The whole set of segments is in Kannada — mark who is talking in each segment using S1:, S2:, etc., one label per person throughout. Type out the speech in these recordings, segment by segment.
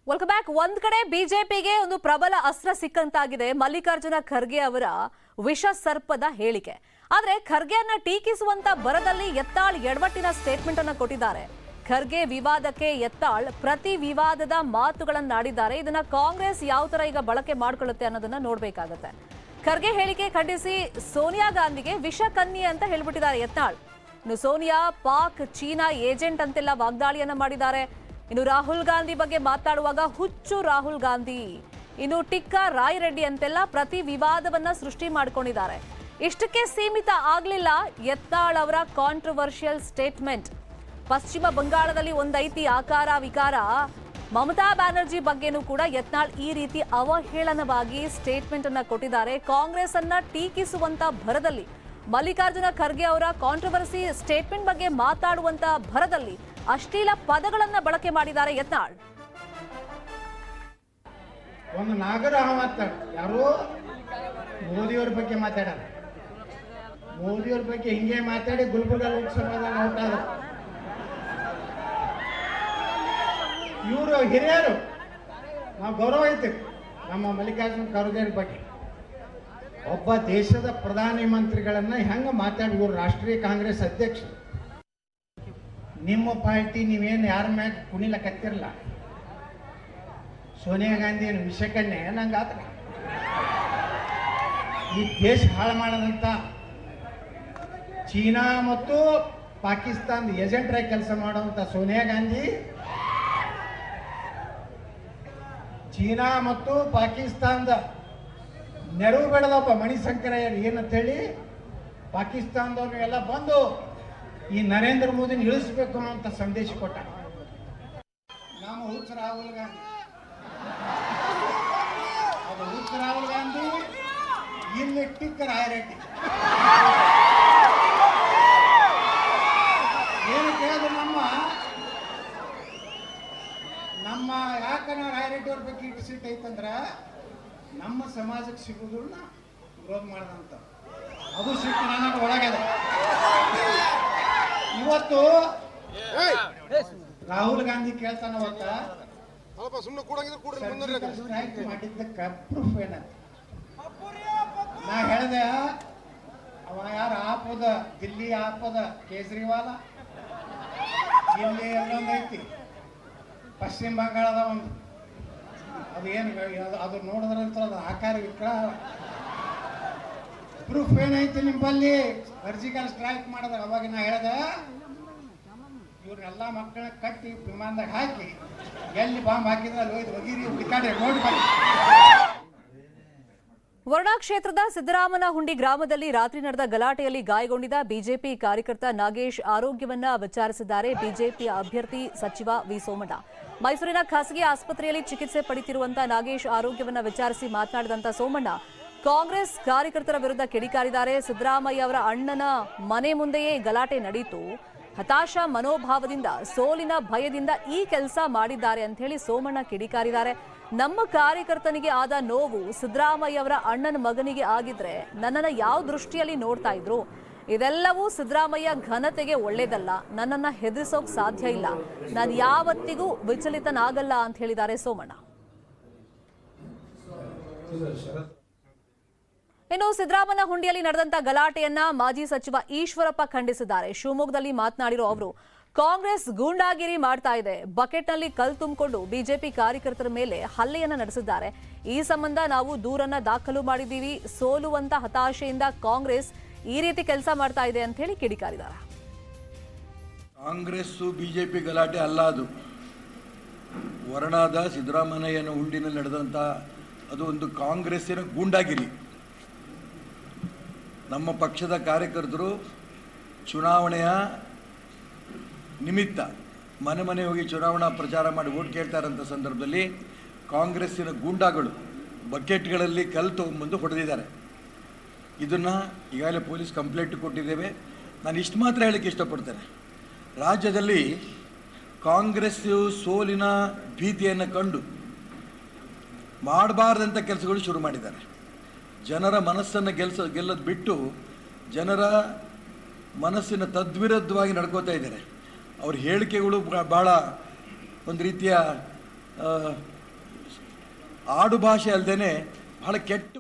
S1: Welcome back. ಒಂದ್ ಕಡೆ ಬಿಜೆಪಿಗೆ ಒಂದು ಪ್ರಬಲ ಅಸ್ತ್ರ ಸಿಕ್ಕಂತಾಗಿದೆ ಮಲ್ಲಿಕಾರ್ಜುನ ಖರ್ಗೆ ಅವರ ವಿಷ ಸರ್ಪದ ಹೇಳಿಕೆ. ಆದ್ರೆ ಖರ್ಗೆಯನ್ನ ಟೀಕಿಸುವಂತ ಬರದಲ್ಲಿ ಎತ್ತಾಳ್ ಎಡವಟ್ಟಿನ ಸ್ಟೇಟ್ಮೆಂಟ್ ಅನ್ನ ಕೊಟ್ಟಿದ್ದಾರೆ. ಖರ್ಗೆ ವಿವಾದಕ್ಕೆ ಎತ್ತಾಳ್ ಪ್ರತಿ ವಿವಾದದ ಮಾತುಗಳನ್ನಾಡಿದ್ದಾರೆ. ಇದನ್ನ ಕಾಂಗ್ರೆಸ್ ಯಾವ ತರ ಈಗ ಬಳಕೆ ಮಾಡ್ಕೊಳ್ಳುತ್ತೆ ಅನ್ನೋದನ್ನ ನೋಡ್ಬೇಕಾಗತ್ತೆ. ಖರ್ಗೆ ಹೇಳಿಕೆ ಖಂಡಿಸಿ ಸೋನಿಯಾ ಗಾಂಧಿಗೆ ವಿಷ ಕನ್ನಿ ಅಂತ ಹೇಳ್ಬಿಟ್ಟಿದ್ದಾರೆ ಎತ್ತಾಳ್. ಇನ್ನು ಸೋನಿಯಾ ಪಾಕ್ ಚೀನಾ ಏಜೆಂಟ್ ಅಂತೆಲ್ಲ ವಾಗ್ದಾಳಿಯನ್ನ ಮಾಡಿದ್ದಾರೆ. ಇನ್ನು ರಾಹುಲ್ ಗಾಂಧಿ ಬಗ್ಗೆ ಮಾತಾಡುವಾಗ ಹುಚ್ಚು ರಾಹುಲ್ ಗಾಂಧಿ, ಇನ್ನು ಟಿಕ್ಕಾ ರಾಯ್ ರೆಡ್ಡಿ ಅಂತೆಲ್ಲ ಪ್ರತಿ ವಿವಾದವನ್ನ ಸೃಷ್ಟಿ ಮಾಡ್ಕೊಂಡಿದ್ದಾರೆ. ಇಷ್ಟಕ್ಕೆ ಸೀಮಿತ ಆಗ್ಲಿಲ್ಲ ಎತ್ತಾಳ್ ಅವರ ಕಾಂಟ್ರವರ್ಷಿಯಲ್ ಸ್ಟೇಟ್ಮೆಂಟ್. ಪಶ್ಚಿಮ ಬಂಗಾಳದಲ್ಲಿ ಒಂದೈತಿ ಆಕಾರ ವಿಕಾರ. ಮಮತಾ ಬ್ಯಾನರ್ಜಿ ಬಗ್ಗೆನೂ ಕೂಡ ಯತ್ನಾಳ್ ಈ ರೀತಿ ಅವಹೇಳನವಾಗಿ ಸ್ಟೇಟ್ಮೆಂಟ್ ಅನ್ನ ಕೊಟ್ಟಿದ್ದಾರೆ. ಕಾಂಗ್ರೆಸ್ ಅನ್ನ ಟೀಕಿಸುವಂತ ಭರದಲ್ಲಿ, ಮಲ್ಲಿಕಾರ್ಜುನ ಖರ್ಗೆ ಅವರ ಕಾಂಟ್ರವರ್ಸಿ ಸ್ಟೇಟ್ಮೆಂಟ್ ಬಗ್ಗೆ ಮಾತಾಡುವಂತ ಭರದಲ್ಲಿ ಅಶ್ಲೀಲ ಪದಗಳನ್ನ ಬಳಕೆ ಮಾಡಿದ್ದಾರೆ ಯತ್ನಾಳ್.
S2: ಒಂದು ನಾಗರಹ ಮಾತಾಡ ಯಾರು ಮೋದಿಯವ್ರ ಬಗ್ಗೆ ಮಾತಾಡಲ್ಲ. ಮೋದಿಯವ್ರ ಬಗ್ಗೆ ಹಿಂಗೆ ಮಾತಾಡಿ ಗುಲ್ಬರ್ಗ ಲೋಕಸಭಾದಾಗ ಔಟ್ ಆದ ಇವರು ಹಿರಿಯರು. ನಾವು ಗೌರವ ಐತಿವಿ ನಮ್ಮ ಮಲ್ಲಿಕಾರ್ಜುನ ಖರ್ಗೆ ಬಗ್ಗೆ. ಒಬ್ಬ ದೇಶದ ಪ್ರಧಾನ ಮಂತ್ರಿಗಳನ್ನ ಹೆಂಗ ಮಾತಾಡಿದ್ರು ರಾಷ್ಟ್ರೀಯ ಕಾಂಗ್ರೆಸ್ ಅಧ್ಯಕ್ಷ. ನಿಮ್ಮ ಪಾರ್ಟಿ ನೀವೇನು ಯಾರ ಮ್ಯಾಗ ಕುಣಿಲಕತ್ತಿರಲ್ಲ. ಸೋನಿಯಾ ಗಾಂಧಿ ಏನು ವಿಷಕನ್ನೆ ನಂಗೆ ಆತ ಈ ದೇಶ ಹಾಳು ಮಾಡದಂತ ಚೀನಾ ಮತ್ತು ಪಾಕಿಸ್ತಾನದ ಏಜೆಂಟ್ರಾಗಿ ಕೆಲಸ ಮಾಡುವಂತ ಸೋನಿಯಾ ಗಾಂಧಿ ಚೀನಾ ಮತ್ತು ಪಾಕಿಸ್ತಾನದ ನೆರವು ಬೆಳೆದಪ್ಪ ಮಣಿಶಂಕರಯ್ಯರು ಏನಂತೇಳಿ ಪಾಕಿಸ್ತಾನದವ್ರು ಎಲ್ಲ ಬಂದು ಈ ನರೇಂದ್ರ ಮೋದಿನ ಇಳಿಸ್ಬೇಕು ಅನ್ನೋಂಥ ಸಂದೇಶ ಕೊಟ್ಟ. ನಮ್ಮ ಹುಚ್ಚ ರಾಹುಲ್ ಗಾಂಧಿ, ಅದು ಹುಚ್ಚ ರಾಹುಲ್ ಗಾಂಧಿ, ಇಲ್ಲಿ ಟಿಕ್ಕ ರಾಯ್ ರೆಡ್ಡಿ. ಏನು ಕೇಳಿದ್ರು ನಮ್ಮ ಯಾಕನ ರಾಯ್ ರೆಡ್ಡಿ ಅವ್ರ ಬಗ್ಗೆ ಇಟ್ಟು ಸೀಟ್ ಐತಂದ್ರ ನಮ್ಮ ಸಮಾಜಕ್ಕೆ ಸಿಗುವುದನ್ನ ವಿರೋಧ ಮಾಡದಂತ ಅದು ಸಿಟ್ಟು ನನಗೆ ಒಳಗದೆ. ಇವತ್ತು ರಾಹುಲ್ ಗಾಂಧಿ ಕೇಳ್ತಾನ ಸ್ಟ್ರೈಕ್ ಮಾಡಿದ್ದಕ್ಕ ಪ್ರೂಫ್ ಏನಂತ ನಾ ಹೇಳ್ದೆ. ಅವ ಯಾರು ಆಪದ ದಿಲ್ಲಿ ಆಪದ ಕೇಜ್ರಿವಾಲ, ಇಲ್ಲಿ ಎಲ್ಲೊಂದೈತಿ ಪಶ್ಚಿಮ ಬಂಗಾಳದ ಒಂದು ಅದು ಏನು ಅದು ನೋಡಿದ್ರಂತ ಅದು ಆಕಾರ ವಿಕ್ರ ಪ್ರೂಫ್ ಏನೈತಿ ನಿಮ್ಮಲ್ಲಿ ಸರ್ಜಿಕಲ್ ಸ್ಟ್ರೈಕ್ ಮಾಡಿದ್ರೆ. ಅವಾಗ ನಾ ಹೇಳ್ದೆ ಇವ್ರನ್ನೆಲ್ಲ ಮಕ್ಕಳನ್ನ ಕಟ್ಟಿ ವಿಮಾನದಾಗ ಹಾಕಿ ಎಲ್ಲಿ ಬಾಂಬ್ ಹಾಕಿದ್ರೆ ಅಲ್ಲಿ ಹೋಯ್ತು ಒಗಿರಿ ಹುಡುಕಾಡಿ ನೋಡಿ ಬನ್ನಿ.
S1: ವರ್ಣಾ ಕ್ಷೇತ್ರದ ಸಿದ್ದರಾಮನಹುಂಡಿ ಗ್ರಾಮದಲ್ಲಿ ರಾತ್ರಿ ನಡೆದ ಗಲಾಟೆಯಲ್ಲಿ ಗಾಯಗೊಂಡಿದ್ದ ಬಿಜೆಪಿ ಕಾರ್ಯಕರ್ತ ನಾಗೇಶ್ ಆರೋಗ್ಯವನ್ನ ವಿಚಾರಿಸಿದ್ದಾರೆ ಬಿಜೆಪಿ ಅಭ್ಯರ್ಥಿ ಸಚಿವ ವಿ ಸೋಮಣ್ಣ. ಮೈಸೂರಿನ ಖಾಸಗಿ ಆಸ್ಪತ್ರೆಯಲ್ಲಿ ಚಿಕಿತ್ಸೆ ಪಡೆಯುತ್ತಿರುವಂತಹ ನಾಗೇಶ್ ಆರೋಗ್ಯವನ್ನ ವಿಚಾರಿಸಿ ಮಾತನಾಡಿದಂತ ಸೋಮಣ್ಣ ಕಾಂಗ್ರೆಸ್ ಕಾರ್ಯಕರ್ತರ ವಿರುದ್ಧ ಕಿಡಿಕಾರಿದ್ದಾರೆ. ಸಿದ್ದರಾಮಯ್ಯ ಅವರ ಅಣ್ಣನ ಮನೆ ಮುಂದೆಯೇ ಗಲಾಟೆ ನಡೆಯಿತು. ಹತಾಶ ಮನೋಭಾವದಿಂದ, ಸೋಲಿನ ಭಯದಿಂದ ಈ ಕೆಲಸ ಮಾಡಿದ್ದಾರೆ ಅಂತ ಹೇಳಿ ಸೋಮಣ್ಣ ಕಿಡಿಕಾರಿದ್ದಾರೆ. ನಮ್ಮ ಕಾರ್ಯಕರ್ತನಿಗೆ ಆದ ನೋವು ಸಿದ್ದರಾಮಯ್ಯ ಅವರ ಅಣ್ಣನ ಮಗನಿಗೆ ಆಗಿದ್ರೆ ನನ್ನನ್ನ ಯಾವ ದೃಷ್ಟಿಯಲ್ಲಿ ನೋಡ್ತಾ ಇದ್ರು? ಇದೆಲ್ಲವೂ ಸಿದ್ದರಾಮಯ್ಯ ಘನತೆಗೆ ಒಳ್ಳೇದಲ್ಲ. ನನ್ನನ್ನ ಹೆದರಿಸೋಕ್ ಸಾಧ್ಯ ಇಲ್ಲ. ನಾನು ಯಾವತ್ತಿಗೂ ವಿಚಲಿತನಾಗಲ್ಲ ಅಂತ ಹೇಳಿದ್ದಾರೆ ಸೋಮಣ್ಣ. ಇನ್ನು ಸಿದ್ದರಾಮನಹುಂಡಿಯಲ್ಲಿ ನಡೆದಂತ ಗಲಾಟೆಯನ್ನ ಮಾಜಿ ಸಚಿವ ಈಶ್ವರಪ್ಪ ಖಂಡಿಸಿದ್ದಾರೆ. ಶಿವಮೊಗ್ಗದಲ್ಲಿ ಮಾತನಾಡಿರೋ ಅವರು ಕಾಂಗ್ರೆಸ್ ಗೂಂಡಾಗಿರಿ ಮಾಡ್ತಾ ಇದೆ, ಬಕೆಟ್ನಲ್ಲಿ ಕಲ್ಲು ತುಂಬಿಕೊಂಡು ಬಿಜೆಪಿ ಕಾರ್ಯಕರ್ತರ ಮೇಲೆ ಹಲ್ಲೆಯನ್ನ ನಡೆಸಿದ್ದಾರೆ. ಈ ಸಂಬಂಧ ನಾವು ದೂರನ್ನ ದಾಖಲು ಮಾಡಿದ್ದೀವಿ. ಸೋಲುವಂತ ಹತಾಶೆಯಿಂದ ಕಾಂಗ್ರೆಸ್ ಈ ರೀತಿ ಕೆಲಸ ಮಾಡ್ತಾ ಇದೆ ಅಂತ ಹೇಳಿ ಕಿಡಿಕಾರಿದ್ದಾರೆ.
S3: ಕಾಂಗ್ರೆಸ್ ಬಿಜೆಪಿ ಗಲಾಟೆ ಅಲ್ಲ, ಅದು ವರ್ಣಾದ ಸಿದ್ದರಾಮಯ್ಯನ ಹುಂಡಿನಲ್ಲಿ ನಡೆದಂತ ಅದು ಒಂದು ಕಾಂಗ್ರೆಸ್ಸಿನ ಗೂಂಡಾಗಿರಿ. ನಮ್ಮ ಪಕ್ಷದ ಕಾರ್ಯಕರ್ತರು ಚುನಾವಣೆಯ ನಿಮಿತ್ತ ಮನೆ ಮನೆ ಹೋಗಿ ಚುನಾವಣಾ ಪ್ರಚಾರ ಮಾಡಿ ಓಟ್ ಕೇಳ್ತಾ ಇರೋಂಥ ಸಂದರ್ಭದಲ್ಲಿ ಕಾಂಗ್ರೆಸ್ಸಿನ ಗೂಂಡಾಗಳು ಬಕೆಟ್ಗಳಲ್ಲಿ ಕಲ್ಲು ತಗೊಂಡ್ಬಂದು ಹೊಡೆದಿದ್ದಾರೆ. ಇದನ್ನು ಈಗಾಗಲೇ ಪೊಲೀಸ್ ಕಂಪ್ಲೇಂಟ್ ಕೊಟ್ಟಿದ್ದೇವೆ. ನಾನು ಇಷ್ಟು ಮಾತ್ರ ಹೇಳಕ್ಕೆ ಇಷ್ಟಪಡ್ತೇನೆ, ರಾಜ್ಯದಲ್ಲಿ ಕಾಂಗ್ರೆಸ್ಸು ಸೋಲಿನ ಭೀತಿಯನ್ನು ಕಂಡು ಮಾಡಬಾರ್ದಂಥ ಕೆಲಸಗಳು ಶುರು ಮಾಡಿದ್ದಾರೆ. ಜನರ ಮನಸ್ಸನ್ನು ಗೆಲ್ಲೋದು ಬಿಟ್ಟು ಜನರ ಮನಸ್ಸಿನ ತದ್ವಿರುದ್ಧವಾಗಿ ನಡ್ಕೋತಾ ಇದ್ದಾರೆ. ಅವ್ರ ಹೇಳಿಕೆಗಳು ಭಾಳ ಒಂದು ರೀತಿಯ ಆಡು ಭಾಷೆ ಅಲ್ಲದೇನೆ ಬಹಳ ಕೆಟ್ಟ.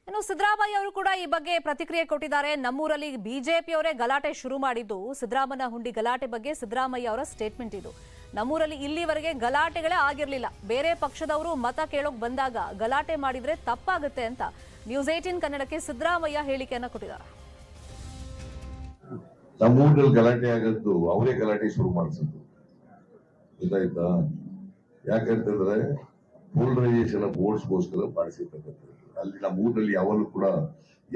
S1: ಇನ್ನು ಸಿದ್ದರಾಮಯ್ಯ ಅವರು ಕೂಡ ಈ ಬಗ್ಗೆ ಪ್ರತಿಕ್ರಿಯೆ ಕೊಟ್ಟಿದ್ದಾರೆ. ನಮ್ಮೂರಲ್ಲಿ ಬಿಜೆಪಿಯವರೇ ಗಲಾಟೆ ಶುರು ಮಾಡಿದ್ದು ಸಿದ್ದರಾಮಯ್ಯ ಹುಂಡಿ ಗಲಾಟೆ ಬಗ್ಗೆ ಸಿದ್ದರಾಮಯ್ಯ ಅವರ ಸ್ಟೇಟ್ಮೆಂಟ್ ಇದು. ನಮ್ಮೂರಲ್ಲಿ ಇಲ್ಲಿವರೆಗೆ ಗಲಾಟೆಗಳೇ ಆಗಿರಲಿಲ್ಲ. ಬೇರೆ ಪಕ್ಷದವರು ಮತ ಕೇಳೋಕ್ ಬಂದಾಗ ಗಲಾಟೆ ಮಾಡಿದ್ರೆ ತಪ್ಪಾಗುತ್ತೆ ಅಂತ ನ್ಯೂಸ್ 18 ಕನ್ನಡಕ್ಕೆ ಸಿದ್ದರಾಮಯ್ಯ ಹೇಳಿಕೆಯನ್ನ ಕೊಟ್ಟಿದ್ದಾರೆ.
S4: ನಮ್ಮೂರಲ್ಲಿ ಗಲಾಟೆ ಆಗದ್ದು ಅವರೇ ಗಲಾಟೆ ಶುರು ಮಾಡಿಸಿದ್ದು, ಗೊತ್ತಾಯ್ತಾ? ಯಾಕಂತಂದ್ರೆ ಪೋಲರೈಸೇಷನ್ ಆಫ್ ವೋಟ್ಸ್ಗೋಸ್ಕರ ಮಾಡಿಸಿರ್ತಕ್ಕಂಥದ್ದು. ಅಲ್ಲಿ ನಮ್ಮ ಊರಲ್ಲಿ ಯಾವಾಗಲೂ ಕೂಡ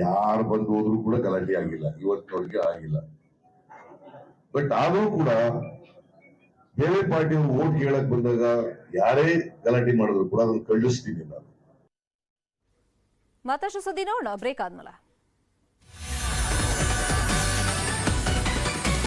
S4: ಯಾರು ಬಂದು ಹೋದ್ರು ಕೂಡ ಗಲಾಟೆ ಆಗಿಲ್ಲ, ಇವತ್ತಿನವರೆಗೆ ಆಗಿಲ್ಲ. ಬಟ್ ಆದರೂ ಕೂಡ ಬೇರೆ ಪಾರ್ಟಿಯವರು ವೋಟ್ ಕೇಳಕ್ ಬಂದಾಗ ಯಾರೇ ಗಲಾಟೆ ಮಾಡಿದ್ರು ಕೂಡ ಅದನ್ನು ಖಂಡಿಸ್ತೀನಿ ನಾನು.
S1: ಮತ್ತಷ್ಟು ಸುದ್ದಿ ನೋಡೋಣ ಬ್ರೇಕ್ ಆದ್ಮೇಲೆ.